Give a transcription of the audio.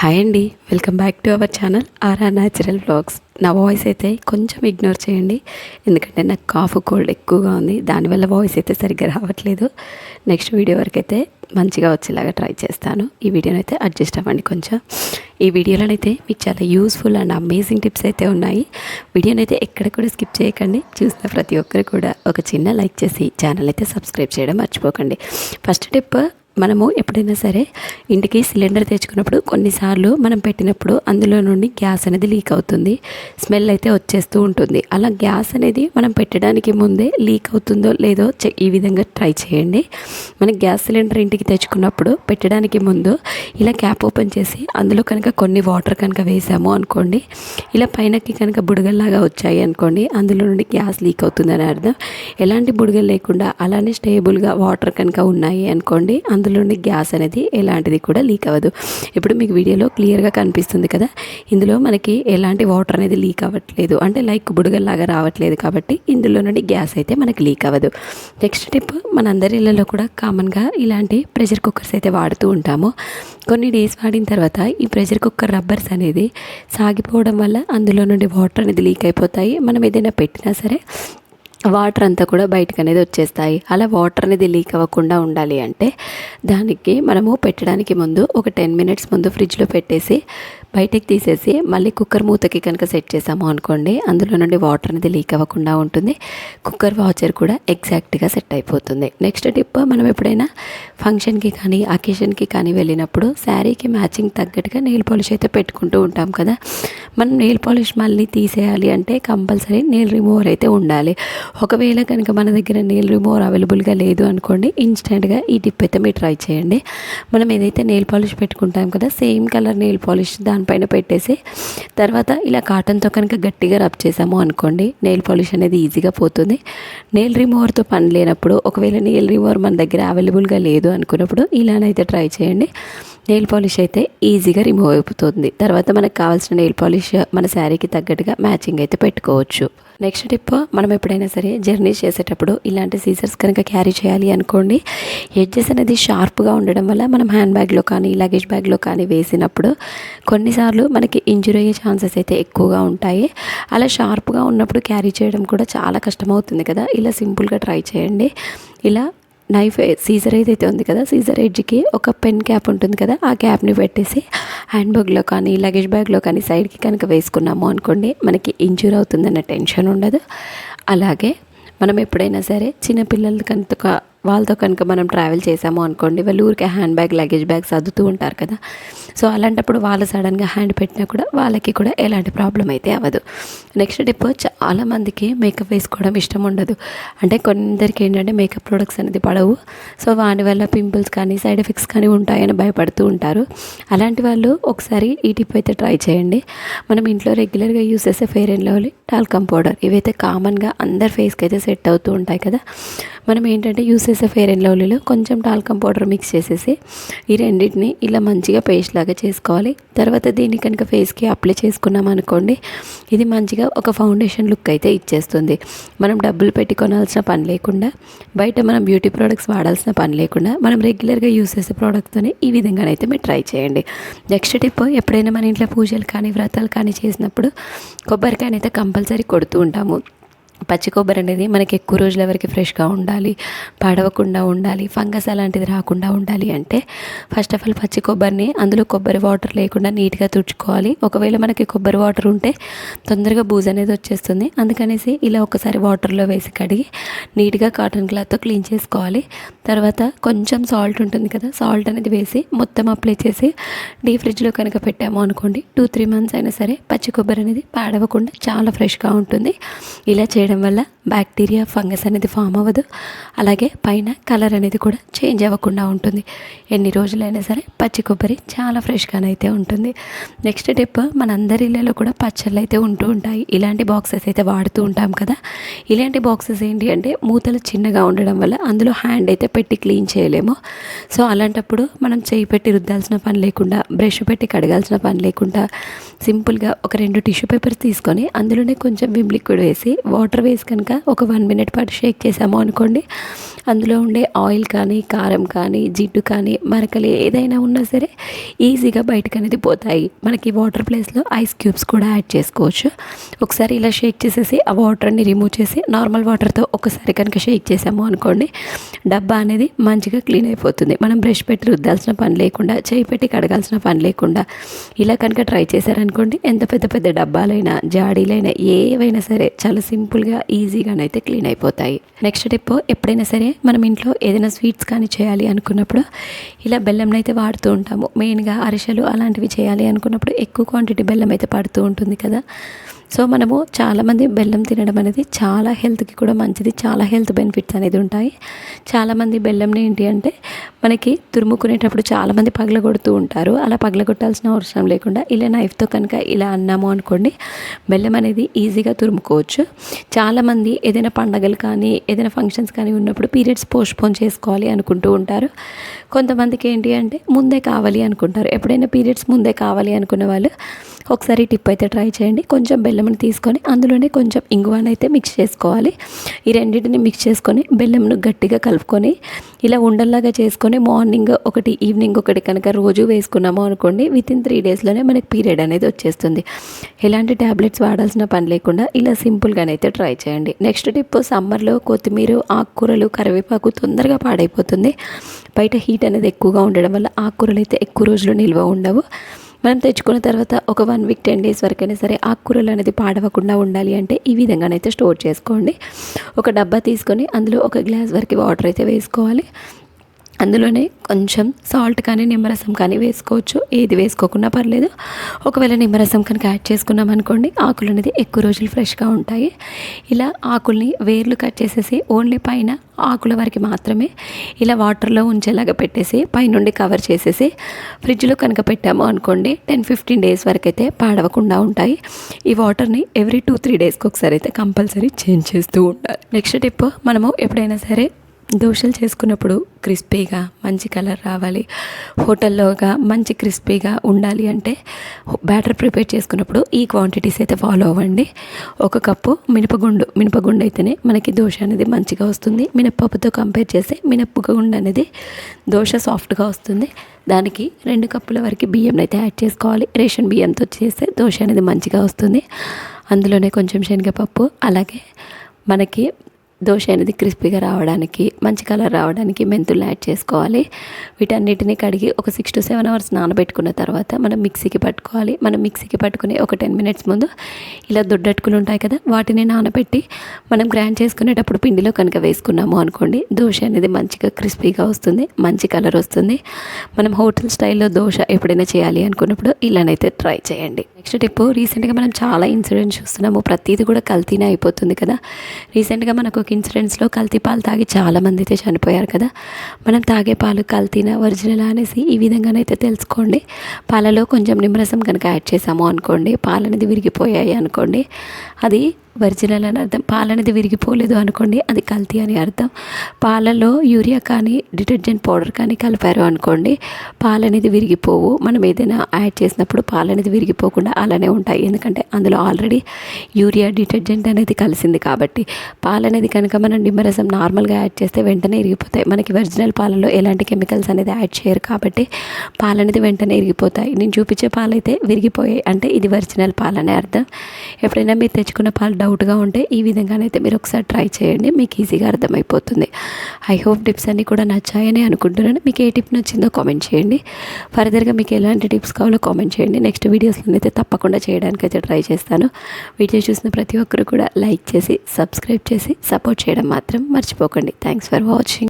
Hi అండి, welcome back to our channel RR natural vlogs. నా voice అయితే కొంచెం ఇగ్నోర్ చేయండి, ఎందుకంటే నాకు కాఫ్ కోల్డ్ ఎక్కువగా ఉంది. దానివల్ల వాయిస్ అయితే సరిగ్గా రావట్లేదు. నెక్స్ట్ వీడియో వరకు అయితే మంచిగా వచ్చేలాగా ట్రై చేస్తాను. ఈ వీడియోని అయితే అడ్జస్ట్ అవ్వండి కొంచెం. ఈ వీడియోలోనైతే మీకు చాలా యూస్ఫుల్ అండ్ అమేజింగ్ టిప్స్ అయితే ఉన్నాయి. వీడియోని అయితే ఎక్కడ కూడా స్కిప్ చేయకండి. చూసిన ప్రతి ఒక్కరు కూడా ఒక చిన్న లైక్ చేసి ఛానల్ అయితే సబ్స్క్రైబ్ చేయడం మర్చిపోకండి. ఫస్ట్ టిప్, మనము ఎప్పుడైనా సరే ఇంటికి సిలిండర్ తెచ్చుకున్నప్పుడు కొన్నిసార్లు మనం పెట్టినప్పుడు అందులో నుండి గ్యాస్ అనేది లీక్ అవుతుంది, స్మెల్ అయితే వచ్చేస్తూ ఉంటుంది. అలా గ్యాస్ అనేది మనం పెట్టడానికి ముందే లీక్ అవుతుందో లేదో ఈ విధంగా ట్రై చేయండి. మనం గ్యాస్ సిలిండర్ ఇంటికి తెచ్చుకున్నప్పుడు పెట్టడానికి ముందు ఇలా క్యాప్ ఓపెన్ చేసి అందులో కనుక కొన్ని వాటర్ కనుక వేసాము అనుకోండి, ఇలా పైనకి కనుక బుడగల్లాగా వచ్చాయి అనుకోండి, అందులో నుండి గ్యాస్ లీక్ అవుతుందని అర్థం. ఎలాంటి బుడగలు లేకుండా అలానే స్టేబుల్గా వాటర్ కనుక ఉన్నాయి అనుకోండి, అందులోని గ్యాస్ అనేది ఎలాంటిది కూడా లీక్ అవ్వదు. ఇప్పుడు మీకు వీడియోలో క్లియర్గా కనిపిస్తుంది కదా, ఇందులో మనకి ఎలాంటి వాటర్ అనేది లీక్ అవ్వట్లేదు, అంటే లైక్ బుడగల్లాగా రావట్లేదు, కాబట్టి ఇందులో నుండి గ్యాస్ అయితే మనకి లీక్ అవ్వదు. నెక్స్ట్ టిప్, మనందరి ఇళ్ళలో కూడా కామన్గా ఇలాంటి ప్రెషర్ కుక్కర్స్ అయితే వాడుతూ ఉంటాము. కొన్ని డేస్ వాడిన తర్వాత ఈ ప్రెషర్ కుక్కర్ రబ్బర్స్ అనేది సాగిపోవడం వల్ల అందులో నుండి వాటర్ అనేది లీక్ అయిపోతాయి. మనం ఏదైనా పెట్టినా సరే వాటర్ అంతా కూడా బయటకు అనేది వచ్చేస్తాయి. అలా వాటర్ అనేది లీక్ అవ్వకుండా ఉండాలి అంటే దానికి మనము పెట్టడానికి ముందు ఒక 10 minutes ముందు ఫ్రిడ్జ్లో పెట్టేసి బయటకు తీసేసి మళ్ళీ కుక్కర్ మూతకి కనుక సెట్ చేసాము అనుకోండి, అందులో నుండి వాటర్ అనేది లీక్ అవ్వకుండా ఉంటుంది. కుక్కర్ వాచర్ కూడా ఎగ్జాక్ట్గా సెట్ అయిపోతుంది. నెక్స్ట్ టిప్, మనం ఎప్పుడైనా ఫంక్షన్కి కానీ అకేషన్కి కానీ వెళ్ళినప్పుడు శారీకి మ్యాచింగ్ తగ్గట్టుగా నెయిల్ పాలిష్ అయితే పెట్టుకుంటూ ఉంటాం కదా. మనం నెయిల్ పాలిష్ మళ్ళీ తీసేయాలి అంటే కంపల్సరీ నెయిల్ రిమూవర్ అయితే ఉండాలి. ఒకవేళ కనుక మన దగ్గర నెయిల్ రిమూవర్ అవైలబుల్గా లేదు అనుకోండి, ఇన్స్టెంట్గా ఈ టిప్ అయితే మీరు ట్రై చేయండి. మనం ఏదైతే నెయిల్ పాలిష్ పెట్టుకుంటాం కదా, సేమ్ కలర్ నెయిల్ పాలిష్ దానిపైన పెట్టేసి తర్వాత ఇలా కాటన్తో కనుక గట్టిగా రబ్ చేసాము అనుకోండి, నెయిల్ పాలిష్ అనేది ఈజీగా పోతుంది. నెయిల్ రిమూవర్తో పని లేనప్పుడు, ఒకవేళ నెయిల్ రిమూవర్ మన దగ్గర అవైలబుల్గా లేదు అనుకున్నప్పుడు ఇలానైతే ట్రై చేయండి. నెయిల్ పాలిష్ అయితే ఈజీగా రిమూవ్ అయిపోతుంది. తర్వాత మనకు కావాల్సిన నెయిల్ పాలిష్ మన శారీకి తగ్గట్టుగా మ్యాచింగ్ అయితే పెట్టుకోవచ్చు. నెక్స్ట్ టిప్, మనం ఎప్పుడైనా సరే జర్నీ చేసేటప్పుడు ఇలాంటి సీజర్స్ కనుక క్యారీ చేయాలి అనుకోండి, ఎడ్జెస్ అనేది షార్ప్గా ఉండడం వల్ల మనం హ్యాండ్ బ్యాగ్లో కానీ లగేజ్ బ్యాగ్లో కానీ వేసినప్పుడు కొన్నిసార్లు మనకి ఇంజురీ అయ్యే ఛాన్సెస్ అయితే ఎక్కువగా ఉంటాయి. అలా షార్ప్గా ఉన్నప్పుడు క్యారీ చేయడం కూడా చాలా కష్టమవుతుంది కదా. ఇలా సింపుల్గా ట్రై చేయండి. ఇలా నైఫ్ సీజర్ ఏదైతే ఉంది కదా, సీజర్ ఎడ్జ్కి ఒక పెన్ క్యాప్ ఉంటుంది కదా, ఆ క్యాప్ని పెట్టేసి హ్యాండ్ బ్యాగ్లో కానీ లగేజ్ బ్యాగ్లో కానీ సైడ్కి కనుక వేసుకున్నాము అనుకోండి, మనకి ఇంజూర్ అవుతుందన్న టెన్షన్ ఉండదు. అలాగే మనం ఎప్పుడైనా సరే చిన్నపిల్లలు కనుక వాళ్ళతో కనుక మనం ట్రావెల్ చేసాము అనుకోండి, వాళ్ళు ఊరికే హ్యాండ్ బ్యాగ్ లగేజ్ బ్యాగ్ సర్దుతూ ఉంటారు కదా. సో అలాంటప్పుడు వాళ్ళు సడన్గా హ్యాండ్ పెట్టినా కూడా వాళ్ళకి కూడా ఎలాంటి ప్రాబ్లం అయితే అవ్వదు. నెక్స్ట్ టిప్, చాలామందికి మేకప్ వేసుకోవడం ఇష్టం ఉండదు. అంటే కొందరికి ఏంటంటే మేకప్ ప్రొడక్ట్స్ అనేది పడవు. సో వాటి వల్ల పింపుల్స్ కానీ సైడ్ ఎఫెక్ట్స్ కానీ ఉంటాయని భయపడుతూ ఉంటారు. అలాంటి వాళ్ళు ఒకసారి ఈ టిప్ అయితే ట్రై చేయండి. మనం ఇంట్లో రెగ్యులర్గా యూస్ చేసే fair and lovely, talcum powder, ఇవైతే కామన్గా అందరి ఫేస్కి అయితే సెట్ అవుతూ ఉంటాయి కదా. మనం ఏంటంటే యూస్ చేసే ఫెయిర్ అండ్ లవ్లీలో కొంచెం టాల్కమ్ పౌడర్ మిక్స్ చేసేసి ఈ రెండింటిని ఇలా మంచిగా పేస్ట్ లాగా చేసుకోవాలి. తర్వాత దీన్ని కనుక ఫేస్కి అప్లై చేసుకున్నాం అనుకోండి, ఇది మంచిగా ఒక ఫౌండేషన్ లుక్ అయితే ఇచ్చేస్తుంది. మనం డబ్బులు పెట్టి కొనాల్సిన పని లేకుండా, బయట మనం బ్యూటీ ప్రోడక్ట్స్ వాడాల్సిన పని లేకుండా, మనం రెగ్యులర్గా యూస్ చేసే ప్రోడక్ట్తోనే ఈ విధంగానైతే మీరు ట్రై చేయండి. నెక్స్ట్ టిప్, ఎప్పుడైనా మన ఇంట్లో పూజలు కానీ వ్రతాలు కానీ చేసినప్పుడు కొబ్బరికాయనైతే కంపల్సరీ కొడుతూ ఉంటాము. పచ్చి కొబ్బరి అనేది మనకి ఎక్కువ రోజుల వరకు ఫ్రెష్గా ఉండాలి, పడవకుండా ఉండాలి, ఫంగస్ అలాంటిది రాకుండా ఉండాలి అంటే ఫస్ట్ ఆఫ్ ఆల్ పచ్చి కొబ్బరిని అందులో కొబ్బరి వాటర్ లేకుండా నీట్గా తుడుచుకోవాలి. ఒకవేళ మనకి కొబ్బరి వాటర్ ఉంటే తొందరగా బూజు అనేది వచ్చేస్తుంది. అందుకనేసి ఇలా ఒకసారి వాటర్లో వేసి కడిగి నీట్గా కాటన్ క్లాత్తో క్లీన్ చేసుకోవాలి. తర్వాత కొంచెం సాల్ట్ ఉంటుంది కదా, సాల్ట్ అనేది వేసి మొత్తం అప్లై చేసి డీ ఫ్రిడ్జ్లో కనుక పెట్టాము అనుకోండి, 2-3 months అయినా సరే పచ్చి కొబ్బరి అనేది పాడవకుండా చాలా ఫ్రెష్గా ఉంటుంది. ఇలా చేయడం వల్ల బ్యాక్టీరియా ఫంగస్ అనేది ఫామ్ అవ్వదు. అలాగే పైన కలర్ అనేది కూడా చేంజ్ అవ్వకుండా ఉంటుంది. ఎన్ని రోజులైనా సరే పచ్చి కొబ్బరి చాలా ఫ్రెష్గానైతే ఉంటుంది. నెక్స్ట్ టిప్, మనందరి ఇళ్ళలో కూడా పచ్చళ్ళు అయితే ఉంటూ ఉంటాయి. ఇలాంటి బాక్సెస్ అయితే వాడుతూ ఉంటాం కదా. ఇలాంటి బాక్సెస్ ఏంటి అంటే మూతలు చిన్నగా ఉండడం వల్ల అందులో హ్యాండ్ అయితే పెట్టి క్లీన్ చేయలేము. సో అలాంటప్పుడు మనం చేయి పెట్టి రుద్దాల్సిన పని లేకుండా, బ్రష్ పెట్టి కడగాల్సిన పని లేకుండా సింపుల్గా ఒక 2 టిష్యూ పేపర్స్ తీసుకొని అందులోనే కొంచెం విమ్ లిక్విడ్ వేసి వాటర్ వాటర్ వేసి కనుక ఒక 1 మినిట్ పాటు షేక్ చేసాము అనుకోండి, అందులో ఉండే ఆయిల్ కానీ, కారం కానీ, జిడ్డు కానీ, మరకలు ఏదైనా ఉన్నా సరే ఈజీగా బయటకు అనేది పోతాయి. మనకి వాటర్ ప్లేస్లో ఐస్ క్యూబ్స్ కూడా యాడ్ చేసుకోవచ్చు. ఒకసారి ఇలా షేక్ చేసేసి ఆ వాటర్ని రిమూవ్ చేసి నార్మల్ వాటర్తో ఒకసారి కనుక షేక్ చేసాము అనుకోండి, డబ్బా అనేది మంచిగా క్లీన్ అయిపోతుంది. మనం బ్రష్ పెట్టి రుద్దాల్సిన పని లేకుండా, చేయి పెట్టి కడగాల్సిన పని లేకుండా ఇలా కనుక ట్రై చేశారనుకోండి, ఎంత పెద్ద పెద్ద డబ్బాలైనా, జాడీలైనా ఏవైనా సరే చాలా సింపుల్గా ఈజీగానైతే క్లీన్ అయిపోతాయి. నెక్స్ట్ టిప్, ఎప్పుడైనా సరే మనం ఇంట్లో ఏదైనా స్వీట్స్ కానీ చేయాలి అనుకున్నప్పుడు ఇలా బెల్లంని అయితే వాడుతూ ఉంటాము. మెయిన్గా అరిసెలు అలాంటివి చేయాలి అనుకున్నప్పుడు ఎక్కువ క్వాంటిటీ బెల్లం అయితే పడుతూ ఉంటుంది కదా. సో మనము చాలామంది బెల్లం తినడం అనేది చాలా హెల్త్కి కూడా మంచిది, చాలా హెల్త్ బెనిఫిట్స్ అనేది ఉంటాయి. చాలామంది బెల్లంని ఏంటి అంటే మనకి తురుముకునేటప్పుడు చాలామంది పగలగొడుతూ ఉంటారు. అలా పగలగొట్టాల్సిన అవసరం లేకుండా ఇలా నైఫ్తో కనుక ఇలా అన్నాము అనుకోండి, బెల్లం అనేది ఈజీగా తురుముకోవచ్చు. చాలామంది ఏదైనా పండగలు కానీ, ఏదైనా ఫంక్షన్స్ కానీ ఉన్నప్పుడు పీరియడ్స్ పోస్ట్పోన్ చేసుకోవాలి అనుకుంటూ ఉంటారు. కొంతమందికి ఏంటి అంటే ముందే కావాలి అనుకుంటారు. ఎప్పుడైనా పీరియడ్స్ ముందే కావాలి అనుకున్న వాళ్ళు ఒకసారి టిప్ అయితే ట్రై చేయండి. కొంచెం బెల్లంని తీసుకొని అందులోనే కొంచెం ఇంగువని అయితే మిక్స్ చేసుకోవాలి. ఈ రెండింటిని మిక్స్ చేసుకొని బెల్లంను గట్టిగా కలుపుకొని ఇలా ఉండల్లాగా చేసుకొని మార్నింగ్ ఒకటి, ఈవినింగ్ ఒకటి కనుక రోజు వేసుకున్నాము అనుకోండి, వితిన్ 3 డేస్లోనే మనకి పీరియడ్ అనేది వచ్చేస్తుంది. ఎలాంటి ట్యాబ్లెట్స్ వాడాల్సిన పని లేకుండా ఇలా సింపుల్గానైతే ట్రై చేయండి. నెక్స్ట్ టిప్, సమ్మర్లో కొత్తిమీర, ఆకుకూరలు, కరివేపాకు తొందరగా పాడైపోతుంది. బయట హీట్ అనేది ఎక్కువగా ఉండడం వల్ల ఆకుకూరలు అయితే ఎక్కువ రోజులు నిల్వ ఉండవు. మనం తెచ్చుకున్న తర్వాత ఒక 1 వీక్ 10 డేస్ వరకైనా సరే ఆకుకూరలు అనేది పాడవకుండా ఉండాలి అంటే ఈ విధంగానైతే స్టోర్ చేసుకోండి. ఒక డబ్బా తీసుకొని అందులో 1 గ్లాస్ వరకు వాటర్ అయితే వేసుకోవాలి. అందులోనే కొంచెం సాల్ట్ కానీ, నిమ్మరసం కానీ వేసుకోవచ్చు. ఏది వేసుకోకుండా పర్లేదు. ఒకవేళ నిమ్మరసం కనుక యాడ్ చేసుకున్నాం అనుకోండి, ఆకులు అనేది ఎక్కువ రోజులు ఫ్రెష్గా ఉంటాయి. ఇలా ఆకుల్ని వేర్లు కట్ చేసేసి ఓన్లీ పైన ఆకుల వరకు మాత్రమే ఇలా వాటర్లో ఉంచేలాగా పెట్టేసి పైనుండి కవర్ చేసేసి ఫ్రిడ్జ్లో కనుక పెట్టాము అనుకోండి, 10-15 డేస్ వరకు అయితే పాడవకుండా ఉంటాయి. ఈ వాటర్ని ఎవ్రీ 2-3 డేస్కి ఒకసారి అయితే కంపల్సరీ చేంజ్ చేస్తూ ఉండాలి. నెక్స్ట్ టిప్, మనము ఎప్పుడైనా సరే దోశలు చేసుకున్నప్పుడు క్రిస్పీగా మంచి కలర్ రావాలి, హోటల్లోగా మంచి క్రిస్పీగా ఉండాలి అంటే బ్యాటర్ ప్రిపేర్ చేసుకున్నప్పుడు ఈ క్వాంటిటీస్ అయితే ఫాలో అవ్వండి. 1 కప్పు మినపగుండు అయితేనే మనకి దోశ అనేది మంచిగా వస్తుంది. మినపప్పుతో కంపేర్ చేస్తే మినపగుండు అనేది దోశ సాఫ్ట్గా వస్తుంది. దానికి 2 కప్పుల వరకు బియ్యం అయితే యాడ్ చేసుకోవాలి. రేషన్ బియ్యంతో చేస్తే దోశ అనేది మంచిగా వస్తుంది. అందులోనే కొంచెం శనగపప్పు, అలాగే మనకి దోశ అనేది క్రిస్పీగా రావడానికి, మంచి కలర్ రావడానికి మెంతులు యాడ్ చేసుకోవాలి. వీటన్నిటిని కడిగి ఒక 6-7 అవర్స్ నానబెట్టుకున్న తర్వాత మనం మిక్సీకి పట్టుకోవాలి. మనం మిక్సీకి పట్టుకుని ఒక 10 మినిట్స్ ముందు ఇలా దొడ్డట్టుకులు ఉంటాయి కదా, వాటిని నానబెట్టి మనం గ్రైండ్ చేసుకునేటప్పుడు పిండిలో కనుక వేసుకున్నాము అనుకోండి, దోశ అనేది మంచిగా క్రిస్పీగా వస్తుంది, మంచి కలర్ వస్తుంది. మనం హోటల్ స్టైల్లో దోశ ఎప్పుడైనా చేయాలి అనుకున్నప్పుడు ఇలానైతే ట్రై చేయండి. నెక్స్ట్ టిప్, రీసెంట్గా మనం చాలా ఇన్సిడెంట్స్ చూస్తున్నాము. ప్రతిదీ కూడా కల్తీనే అయిపోతుంది కదా. రీసెంట్గా మనకు ఒక ఇన్సిడెంట్స్లో కల్తీ పాలు తాగి చాలామంది అయితే చనిపోయారు కదా. మనం తాగే పాలు కల్తీనా ఒరిజినల్ అనేసి ఈ విధంగానైతే తెలుసుకోండి. పాలలో కొంచెం నిమ్మరసం కనుక యాడ్ చేసాము అనుకోండి, పాలు అనేది విరిగిపోయాయి అనుకోండి, అది ఒరిజినల్ అని అర్థం. పాలనేది విరిగిపోలేదు అనుకోండి, అది కల్తీ అని అర్థం. పాలలో యూరియా కానీ, డిటర్జెంట్ పౌడర్ కానీ కలిపారు అనుకోండి, పాలనేది విరిగిపోవు. మనం ఏదైనా యాడ్ చేసినప్పుడు పాలనేది విరిగిపోకుండా అలానే ఉంటాయి. ఎందుకంటే అందులో ఆల్రెడీ యూరియా, డిటర్జెంట్ అనేది కలిసింది కాబట్టి. పాలనేది కనుక మనం నిమ్మరసం నార్మల్గా యాడ్ చేస్తే వెంటనే ఇరిగిపోతాయి. మనకి ఒరిజినల్ పాలలో ఎలాంటి కెమికల్స్ అనేది యాడ్ చేయరు కాబట్టి పాలనేది వెంటనే ఇరిగిపోతాయి. నేను చూపించే పాలైతే విరిగిపోయాయి అంటే ఇది ఒరిజినల్ పాలనే అర్థం. ఎప్పుడైనా మీరు తెచ్చుకున్న పాలు డౌట్గా ఉంటే ఈ విధంగానైతే మీరు ఒకసారి ట్రై చేయండి, మీకు ఈజీగా అర్థమైపోతుంది. ఐ హోప్ టిప్స్ అన్నీ కూడా నచ్చాయని అనుకుంటున్నాను. మీకు ఏ టిప్ నచ్చిందో కామెంట్ చేయండి. ఫర్దర్గా మీకు ఎలాంటి టిప్స్ కావాలో కామెంట్ చేయండి. నెక్స్ట్ వీడియోస్లో అయితే తప్పకుండా చేయడానికి అయితే ట్రై చేస్తాను. వీడియో చూసిన ప్రతి ఒక్కరు కూడా లైక్ చేసి, సబ్స్క్రైబ్ చేసి సపోర్ట్ చేయడం మాత్రం మర్చిపోకండి. Thanks for watching.